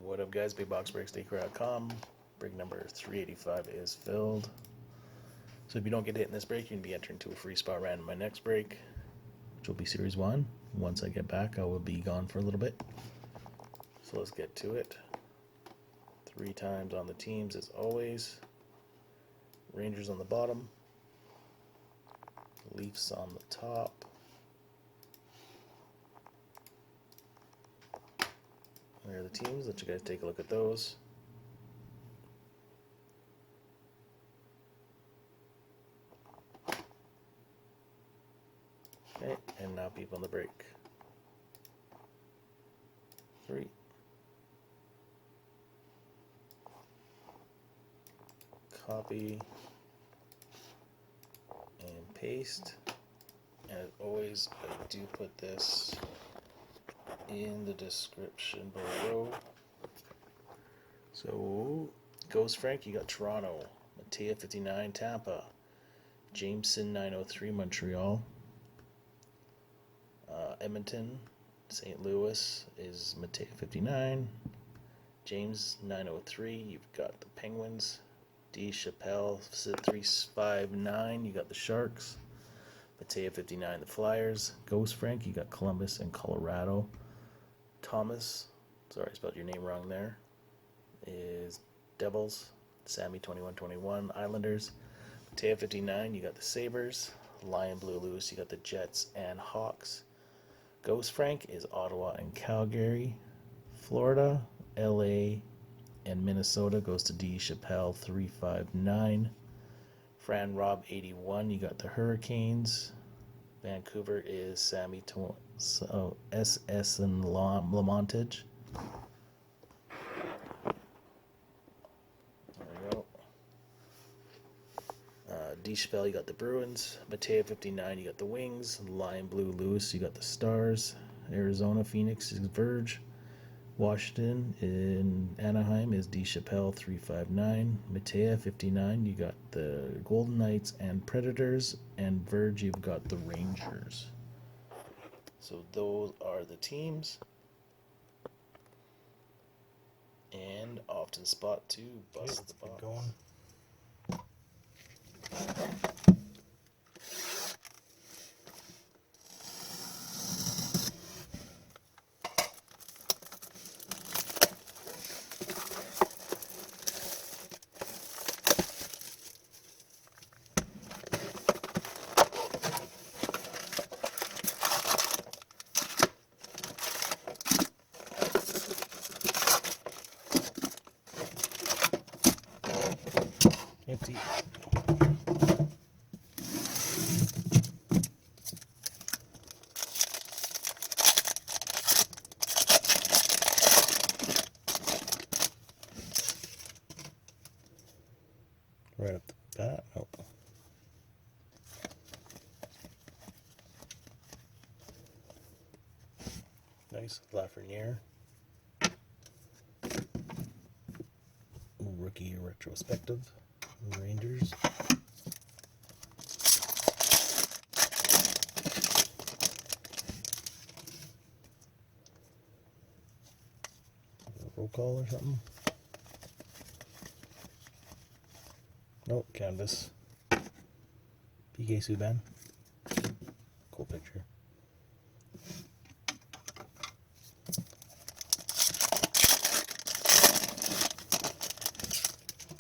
What up, guys? BigBoxBreaks.com. Break number 385 is filled. So if you don't get hit in this break, you can be entered into a free spot random my next break, which will be Series 1. Once I get back, I will be gone for a little bit. So let's get to it. 3 times on the teams as always. Rangers on the bottom. Leafs on the top. There are the teams. Let you guys take a look at those. Okay, and now people on the break. 3. Copy and paste. And as always, I do put this in the description below. So, Ghost Frank, you got Toronto. Mattea 59, Tampa. Jameson 903, Montreal. Edmonton, St. Louis is Mattea 59. James 903, you've got the Penguins. D. Chappelle 359, you got the Sharks. Mattea 59, the Flyers. Ghost Frank, you got Columbus and Colorado. Thomas, sorry I spelled your name wrong there, is Devils. Sammy 2121, Islanders. Mattea 59, you got the Sabres. Lion Blue Loose, you got the Jets and Hawks. Ghost Frank is Ottawa and Calgary. Florida, LA, and Minnesota goes to D. Chappelle 359. Fran Rob 81, you got the Hurricanes. Vancouver is Sammy SS and Lamontage. There we go. D. Chappelle, you got the Bruins. Mattea 59, you got the Wings. Lion Blue Lewis, you got the Stars. Arizona, Phoenix is Verge. Washington in Anaheim is D. Chappelle 359. Mattea 59, you got the Golden Knights and Predators. And Verge, you've got the Rangers. So those are the teams. And off to the spot 2. Bust the box. Going. Empty. Right up the bat. Nope. Nice Lafreniere. Rookie retrospective. Rangers. Roll call or something? Nope, canvas. PK Subban. Cool picture.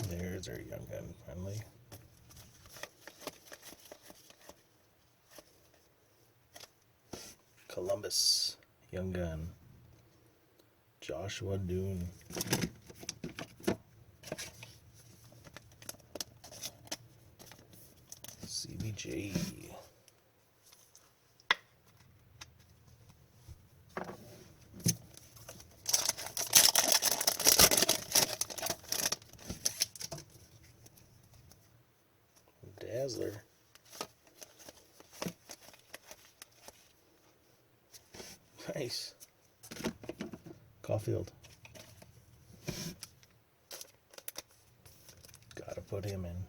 There's our young gun finally. Columbus, young gun. Joshua Doon. CBJ. Dazzler. Nice. Caulfield. Gotta put him in.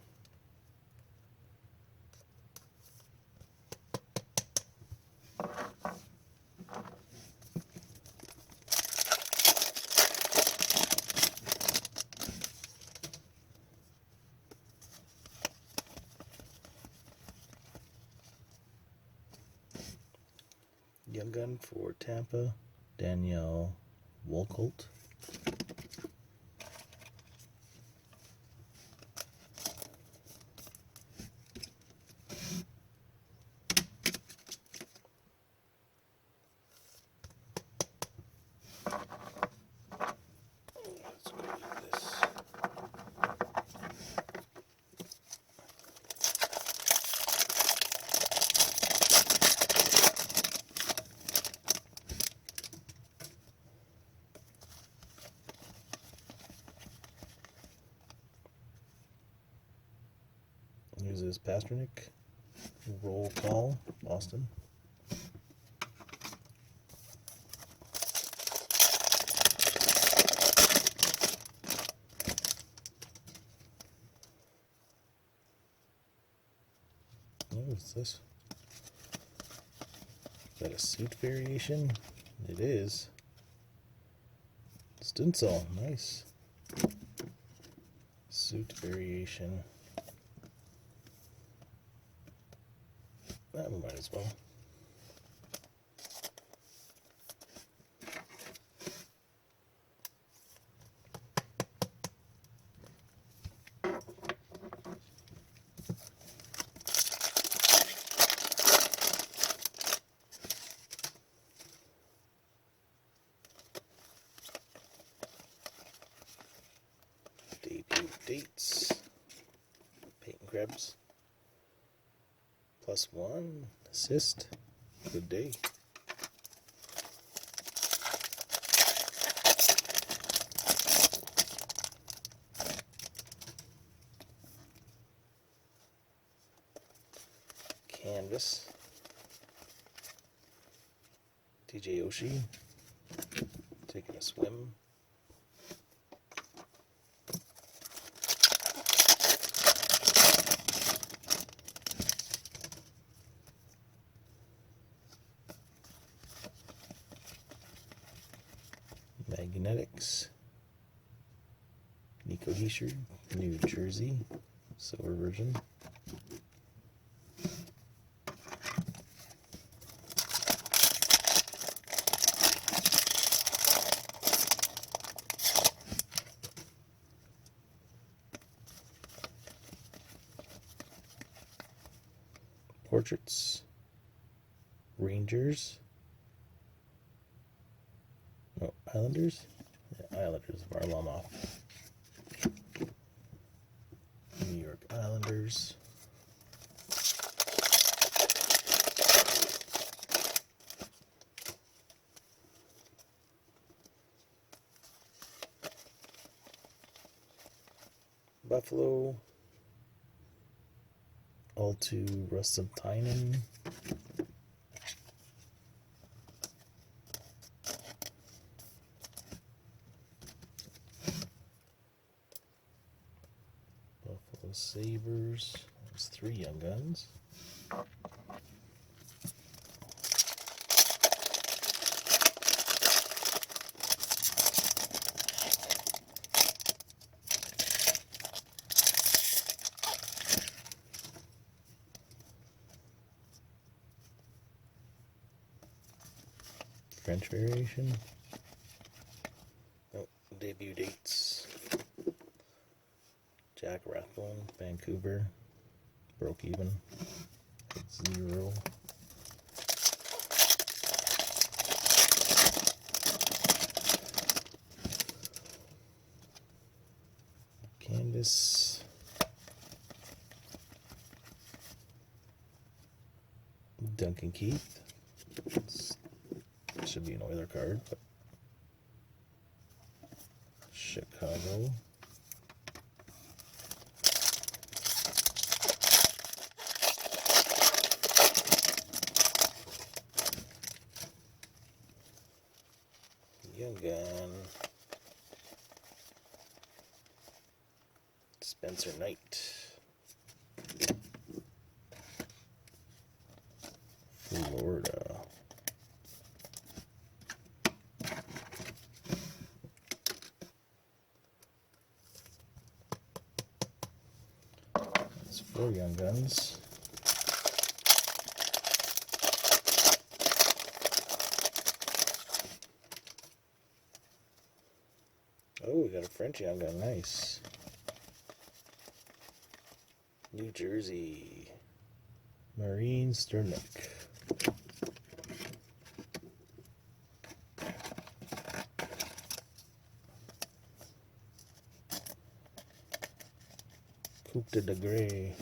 Young gun for Tampa, Danielle Wolcolt. Let's go with this. Here's this Pasternak. Roll call, Boston. What's this? Is that a suit variation? It is. Stützle, nice. Suit variation. That might as well. Debut dates. Peyton Krebs. +1 assist. Good day. Canvas. TJ Oshie. Taking a swim. Magnetics. Nico Hischier, New Jersey, silver version. Portraits. Rangers. No, Islanders? Yeah, Islanders, Varlamov. New York Islanders. Buffalo. Altu Rustentainen. Buffalo Sabres. There's 3 young guns. French variation. Oh, debut dates. Jack Rathbone, Vancouver. Broke even. 0. Canvas. Duncan Keith. Should be an Oiler card, but Chicago. Young gun. Spencer Knight. Florida. That's 4 young guns. Oh, we got a French young gun. Nice. New Jersey. Marine Sternick. Coupe de Degré.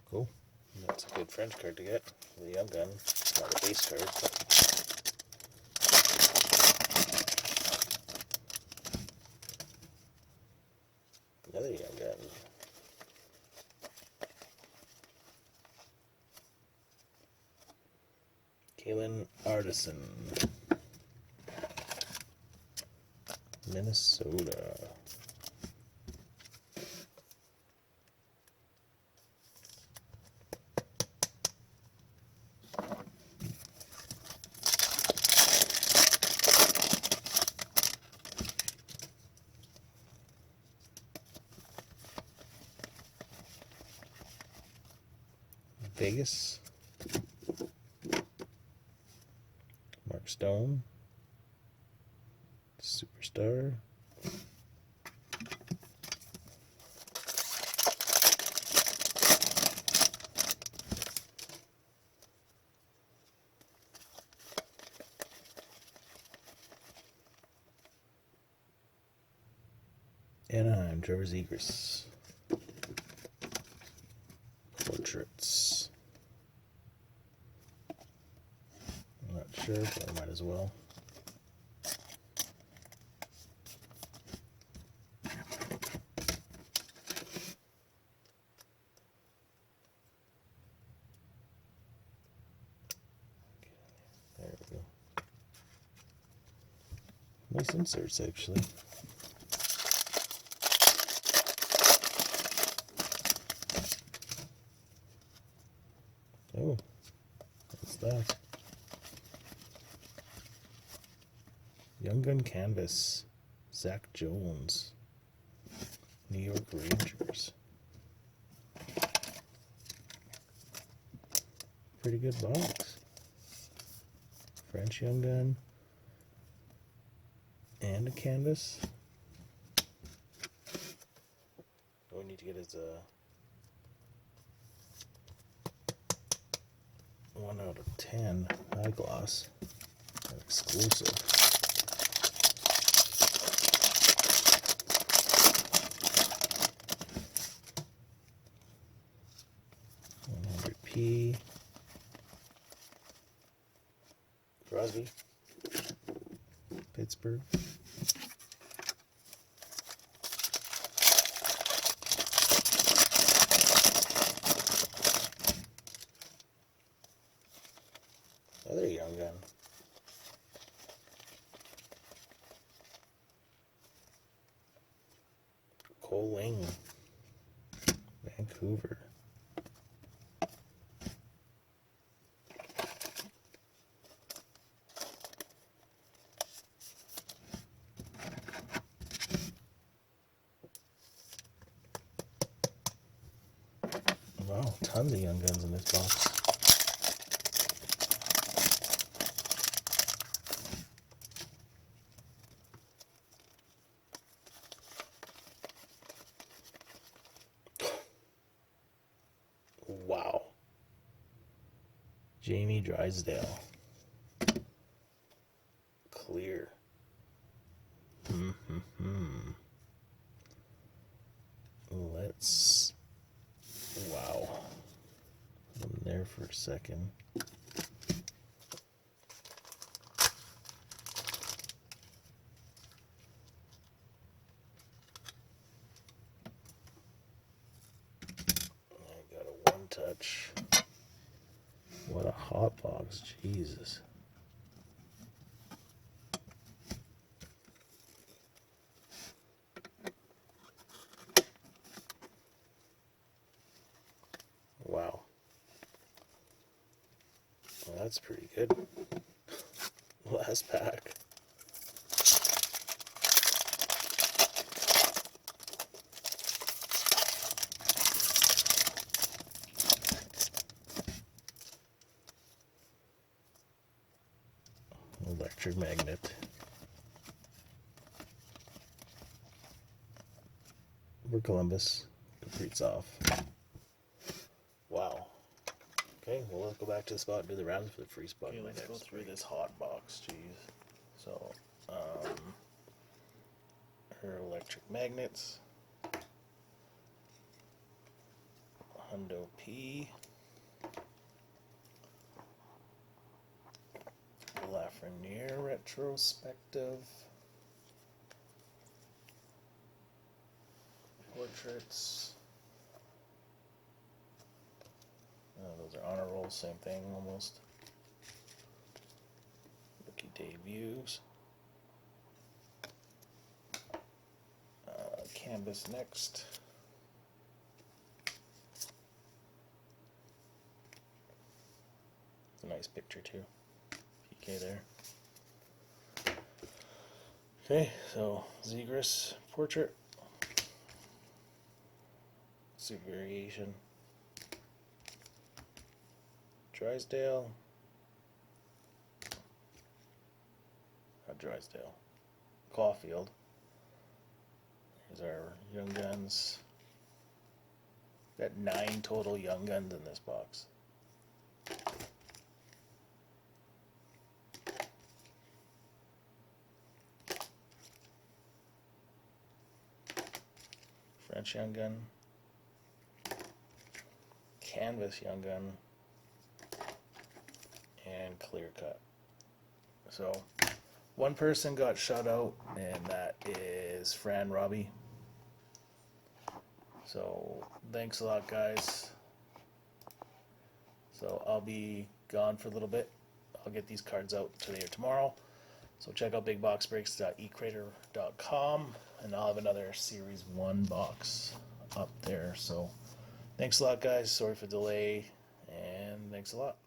Cool. That's a good French card to get. The young gun. Not a base card, but another young gun. Kalen Artisan. Minnesota. Vegas. Mark Stone. Superstar. Anaheim, Trevor Zegras. Portraits. I'm not sure, but I might as well. There we go. Nice inserts, actually. Oh, what's that? Young Gun Canvas. Zach Jones. New York Rangers. Pretty good box. French Young Gun. And a canvas. All we need to get is a 1 out of 10 high gloss. An exclusive. $100p. Crosby. Pittsburgh. Another young gun. Cole Ling. Vancouver. Wow, tons of young guns in this box. Wow. Jamie Drysdale. Clear. Let's... Wow. I'm there for a second. I got a one touch. What a hot box, Jesus. Wow. Well, that's pretty good. Last pack. electric magnet. For Columbus, Kaprizov. Wow. Okay, well, let's go back to the spot and do the rounds for the free spot. Okay, let's go through this hot box, jeez. So, her electric magnets. Hundo P. Lafreniere retrospective. Portraits. Those are honor rolls, same thing almost. Rookie debuts. Canvas next. It's a nice picture too. PK there. Okay, so Zegras portrait. Suit variation. Drysdale. Not Drysdale. Caulfield. Here's our Young Guns. Got 9 total Young Guns in this box. French Young Gun. Canvas Young Gun. And clear cut. So one person got shut out, and that is Fran Robbie. So thanks a lot, guys. So I'll be gone for a little bit. I'll get these cards out today or tomorrow. So check out bigboxbreaks.ecrater.com, and I'll have another Series 1 box up there. So thanks a lot, guys. Sorry for the delay, and thanks a lot.